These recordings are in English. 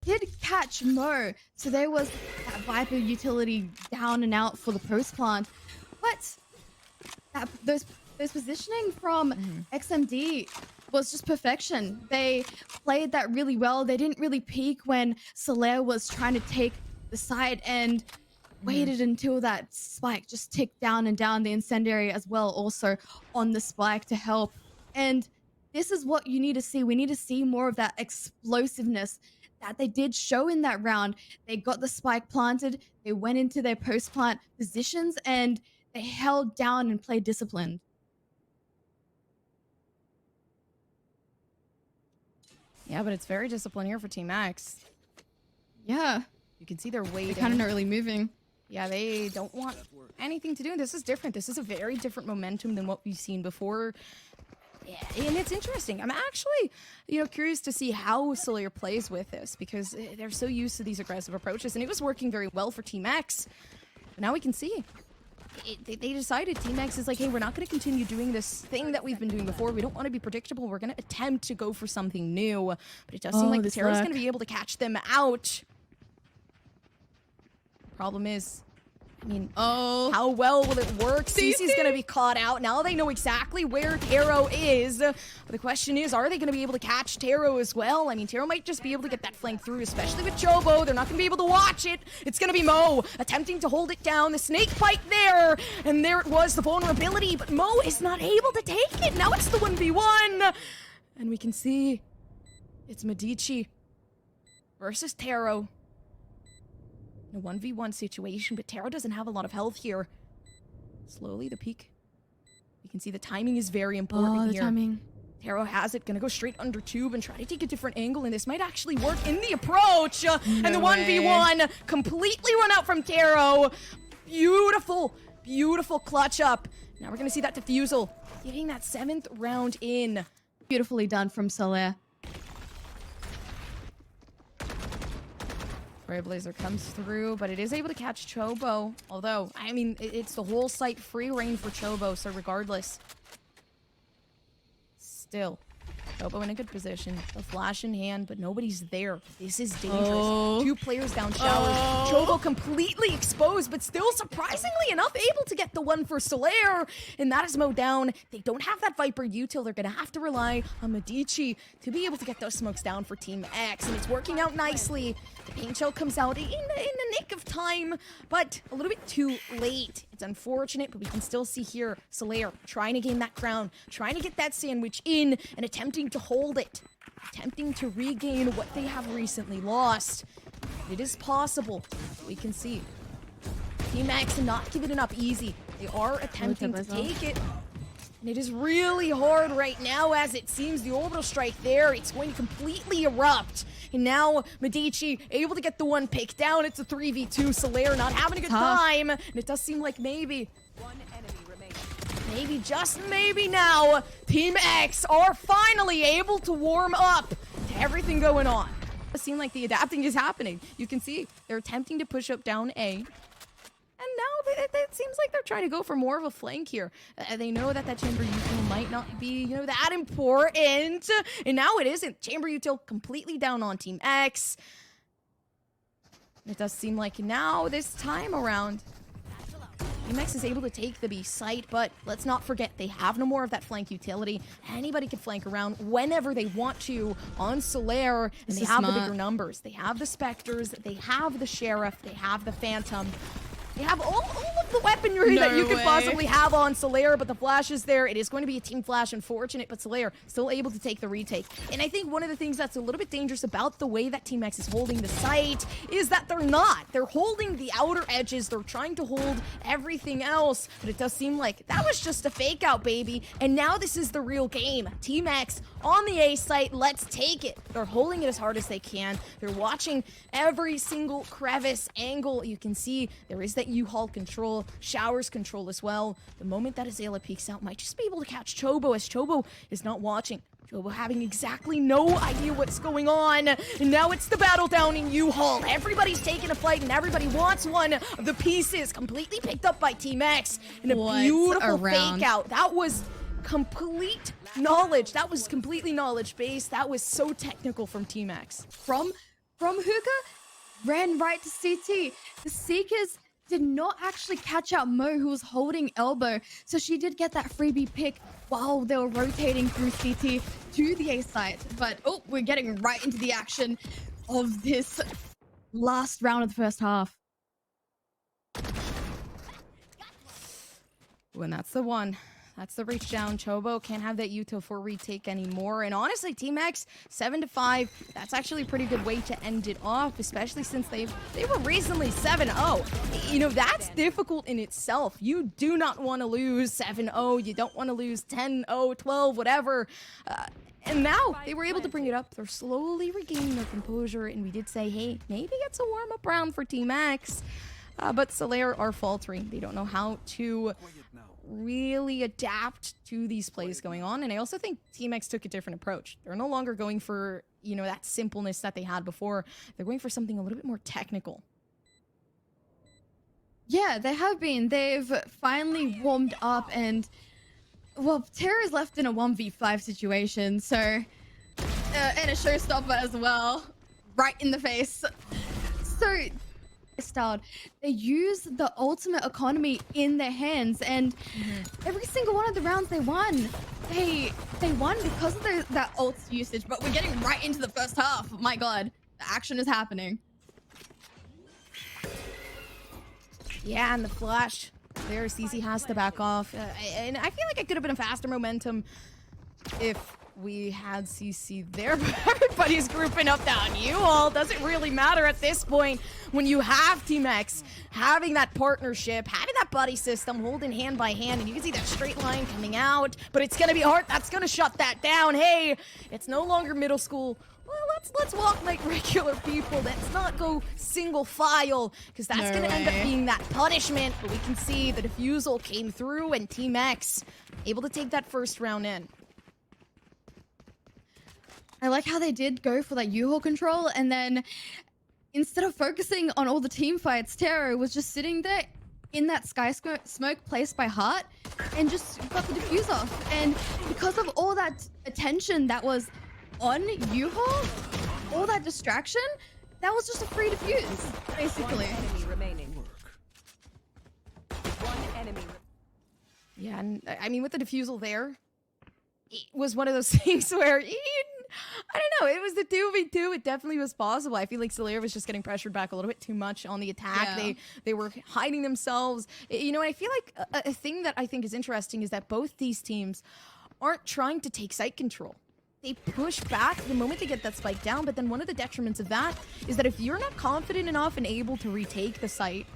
Did catch Mo, so there was that Viper utility down and out for the post plant, but those positioning from XMD was just perfection. They played that really well. They didn't really peek when SLR was trying to take the side and waited until that spike just ticked down and down. The incendiary as well also on the spike to help. And this is what you need to see. We need to see more of that explosiveness that they did show in that round. They got the spike planted, they went into their post-plant positions, and they held down and played disciplined. Yeah, but it's very disciplined here for TMX. Yeah. You can see they're waiting. They're kind of not really moving. Yeah, they don't want anything to do. This is different. This is a very different momentum than what we've seen before. Yeah, and it's interesting. I'm actually, curious to see how SLR plays with this, because they're so used to these aggressive approaches, and it was working very well for TMX. But now we can see. They decided, TMX is like, hey, we're not going to continue doing this thing that we've been doing before. We don't want to be predictable. We're going to attempt to go for something new. But it does seem like the Terror's going to be able to catch them out. Problem is, how well will it work? CC's gonna be caught out. Now they know exactly where Taro is. But the question is, are they gonna be able to catch Taro as well? Taro might just be able to get that flank through, especially with Chobo. They're not gonna be able to watch it. It's gonna be Mo attempting to hold it down. The snake bite there, and there it was, the vulnerability, but Mo is not able to take it. Now it's the 1v1, and we can see it's Medici versus Taro. In a 1v1 situation, but Taro doesn't have a lot of health here. Slowly, the peak. You can see the timing is very important here. Timing. Taro has it, gonna go straight under tube and try to take a different angle, and this might actually work in the approach. And the 1v1 completely run out from Taro. Beautiful, beautiful clutch up. Now we're gonna see that defusal, getting that 7th round in. Beautifully done from SLR. Trailblazer comes through, but it is able to catch Chobo. Although, it's the whole site free reign for Chobo, so regardless. Still, Chobo in a good position. The flash in hand, but nobody's there. This is dangerous. 2 players down showers. Chobo completely exposed, but still, surprisingly enough, able to get the one for SLR. And that is Mo down. They don't have that Viper util. They're going to have to rely on Medici to be able to get those smokes down for Team X. And it's working out nicely. The paint shell comes out in the nick of time, but a little bit too late. It's unfortunate, but we can still see here SLR trying to gain that crown, trying to get that sandwich in, and attempting to hold it, attempting to regain what they have recently lost. It is possible. We can see Team X not giving it up easy. They are attempting to take it. And it is really hard right now, as it seems the orbital strike there, it's going to completely erupt. And now Medici able to get the one pick down. It's a 3v2. SLR not having a good time. And it does seem like maybe, just maybe now, Team X are finally able to warm up to everything going on. It seems like the adapting is happening. You can see they're attempting to push up down A. And now it seems like they're trying to go for more of a flank here. They know that chamber util might not be, that important. And now it isn't. Chamber util completely down on Team X. It does seem like now, this time around, Team X is able to take the B site, but let's not forget they have no more of that flank utility. Anybody can flank around whenever they want to on SLR, and they have the bigger numbers. They have the Spectres, they have the Sheriff, they have the Phantom. They have all of the weaponry that you could possibly have on SLR, but the flash is there. It is going to be a team flash, unfortunate, but SLR still able to take the retake. And I think one of the things that's a little bit dangerous about the way that Team X is holding the site is that they're not. They're holding the outer edges. They're trying to hold everything else, but it does seem like that was just a fake out, baby. And now this is the real game. Team X on the A site, let's take it. They're holding it as hard as they can. They're watching every single crevice angle. You can see there is that U-Haul control, Showers control as well. The moment that Azala peeks out, might just be able to catch Chobo, as Chobo is not watching. Jobo having exactly no idea what's going on. And now it's the battle down in U-Haul. Everybody's taking a fight and everybody wants one of the pieces. Completely picked up by TMX. And a beautiful fake out. That was complete knowledge. That was completely knowledge based. That was so technical from TMX. From Hookah, ran right to CT. The Seekers did not actually catch out Mo, who was holding elbow. So she did get that freebie pick while they were rotating through CT to the A site. But, oh, we're getting right into the action of this last round of the first half. When that's the one. That's the reach down. Chobo can't have that util for retake anymore. And honestly, Team X, 7-5, that's actually a pretty good way to end it off, especially since they were recently 7-0. You know, that's difficult in itself. You do not want to lose 7-0. You don't want to lose 10-0, 12, whatever. And now they were able to bring it up. They're slowly regaining their composure. And we did say, hey, maybe it's a warm-up round for Team X. But SLR are faltering. They don't know how to really adapt to these plays going on. And I also think Team X took a different approach. They're no longer going for, you know, that simpleness that they had before. They're going for something a little bit more technical. Yeah, they have been. They've finally warmed up and, well, Terra's left in a 1v5 situation, so, and a showstopper as well, right in the face. So, styled. They use the ultimate economy in their hands, and every single one of the rounds they won, they won because of that ult usage. But we're getting right into the first half. My god, the action is happening. Yeah, and the flash there, CC has to back off, and I feel like it could have been a faster momentum if we had CC there, but everybody's grouping up down U-Haul. Doesn't really matter at this point when you have Team X having that partnership, having that buddy system, holding hand by hand, and you can see that straight line coming out, but it's gonna be hard. That's gonna shut that down. Hey, it's no longer middle school. Well, let's walk like regular people. Let's not go single file, because that's gonna end up being that punishment. But we can see the defusal came through, and Team X able to take that first round in. I like how they did go for that U-Haul control, and then instead of focusing on all the team fights, Taro was just sitting there in that sky smoke placed by Heart and just got the diffuse off. And because of all that attention that was on U-Haul, all that distraction, that was just a free diffuse, basically. One enemy remaining. One enemy. Yeah, and I mean, with the defusal there, it was one of those things where I don't know, it was the 2v2. It definitely was possible. I feel like SLR was just getting pressured back a little bit too much on the attack. Yeah. They were hiding themselves. You know, and I feel like a thing that I think is interesting is that both these teams aren't trying to take site control. They push back the moment they get that spike down, but then one of the detriments of that is that if you're not confident enough and able to retake the site,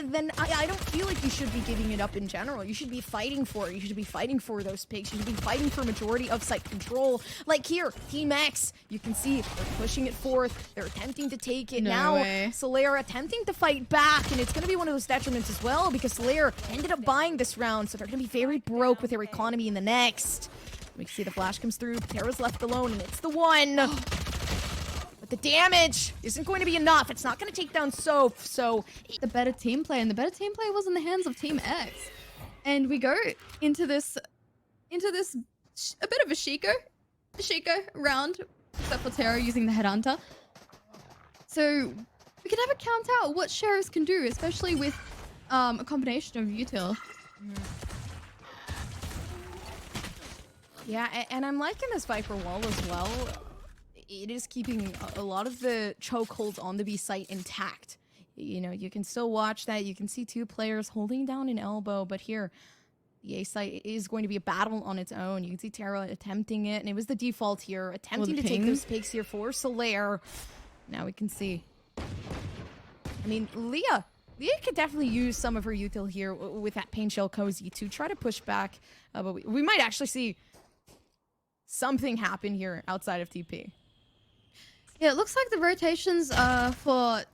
then I don't feel like you should be giving it up in general. You should be fighting for it. You should be fighting for those picks. You should be fighting for majority of site control. Like here, Team X, you can see they're pushing it forth. They're attempting to take it. Now, SLR attempting to fight back, and it's going to be one of those detriments as well, because SLR ended up buying this round, so they're going to be very broke with their economy in the next. We can see the flash comes through. Terra's left alone, and it's the one. But the damage isn't going to be enough. It's not going to take down Soph, so the better team play, and the better team play was in the hands of Team X. And we go into this a bit of a Shiko round, except for Terra using the Headhunter. So we can have a count out what Sheriffs can do, especially with a combination of util. Yeah, and I'm liking this Viper wall as well. It is keeping a lot of the chokeholds on the B site intact. You know, you can still watch that. You can see two players holding down an elbow, but here, the A site is going to be a battle on its own. You can see Terra attempting it, and it was the default here, attempting to take those picks here for SLR. Now we can see. I mean, Leah could definitely use some of her util here with that Pain Shell Cozy to try to push back, but we might actually see something happen here outside of TP. Yeah, it looks like the rotations for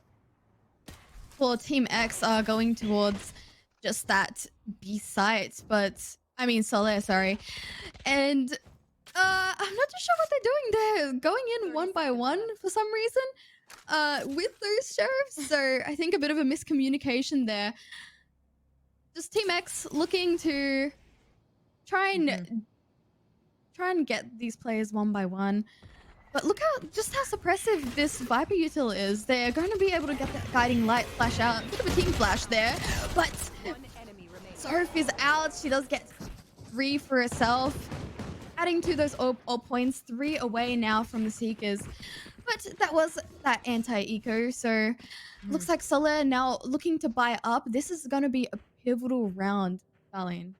Team X are going towards just that B site, but I mean SLR, sorry. And I'm not too sure what they're doing there. Going in one by one for some reason. With those sheriffs. So I think a bit of a miscommunication there. Just Team X looking to try and get these players one by one. But look just how suppressive this Viper util is. They're going to be able to get that guiding light flash out. A bit of a team flash there. But Soph is out. She does get 3 for herself. Adding to those all points, 3 away now from the Seekers. But that was that anti-eco. So looks like SLR now looking to buy up. This is going to be a pivotal round, Darlene.